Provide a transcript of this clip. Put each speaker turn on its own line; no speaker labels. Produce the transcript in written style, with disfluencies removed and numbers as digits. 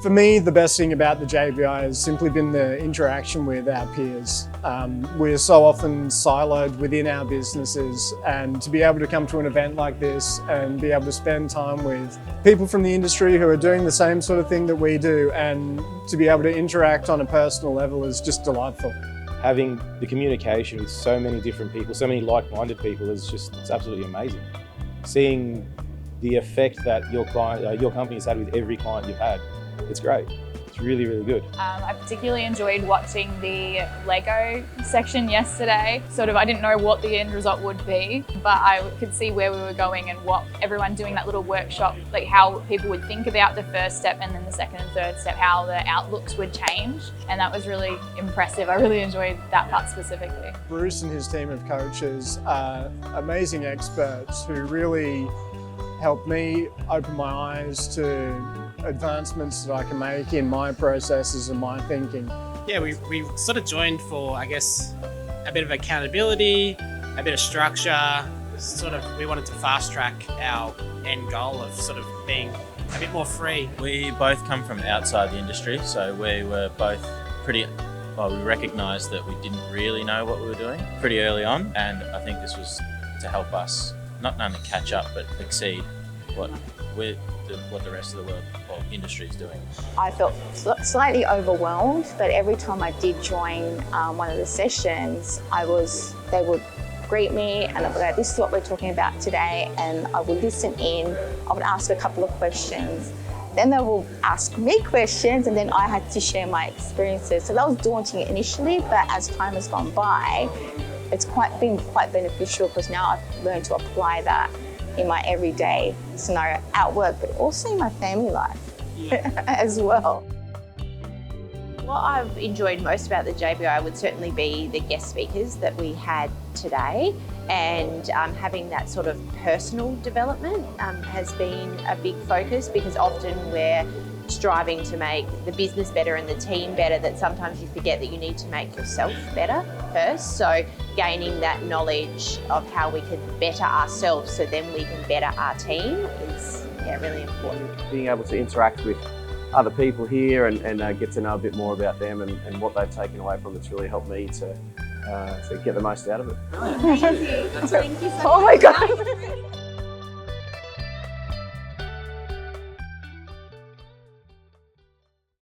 For me, the best thing about the JBI has simply been the interaction with our peers. We're so often siloed within our businesses, and to be able to come to an event like this and be able to spend time with people from the industry who are doing the same sort of thing that we do, and to be able to interact on a personal level is just delightful.
Having the communication with so many different people, so many like-minded people it's absolutely amazing. Seeing the effect that your company has had with every client you've had, it's great. It's really, really good.
I particularly enjoyed watching the Lego section yesterday. I didn't know what the end result would be, but I could see where we were going and what everyone doing that little workshop, like how people would think about the first step and then the second and third step, how the outlooks would change. And that was really impressive. I really enjoyed that part specifically.
Bruce and his team of coaches are amazing experts who really helped me open my eyes to advancements that I can make in my processes and my thinking.
Yeah, we sort of joined for, I guess, a bit of accountability, a bit of structure. We wanted to fast track our end goal of sort of being a bit more free.
We both come from outside the industry, so we were both we recognised that we didn't really know what we were doing pretty early on, and I think this was to help us not only catch up but exceed what the rest of the world or industry is doing.
I felt slightly overwhelmed, but every time I did join one of the sessions, they would greet me and I would go, this is what we're talking about today, and I would listen in. I would ask a couple of questions. Then they will ask me questions, and then I had to share my experiences. So that was daunting initially, but as time has gone by, it's been quite beneficial because now I've learned to apply that in my everyday scenario at work, but also in my family life as well.
What I've enjoyed most about the JBI would certainly be the guest speakers that we had today, and having that sort of personal development has been a big focus, because often we're striving to make the business better and the team better, that sometimes you forget that you need to make yourself better first. So gaining that knowledge of how we can better ourselves so then we can better our team is really important.
Being able to interact with other people here and get to know a bit more about them and what they've taken away from it's really helped me to get the most out of it.
Thank you so much. Oh my God.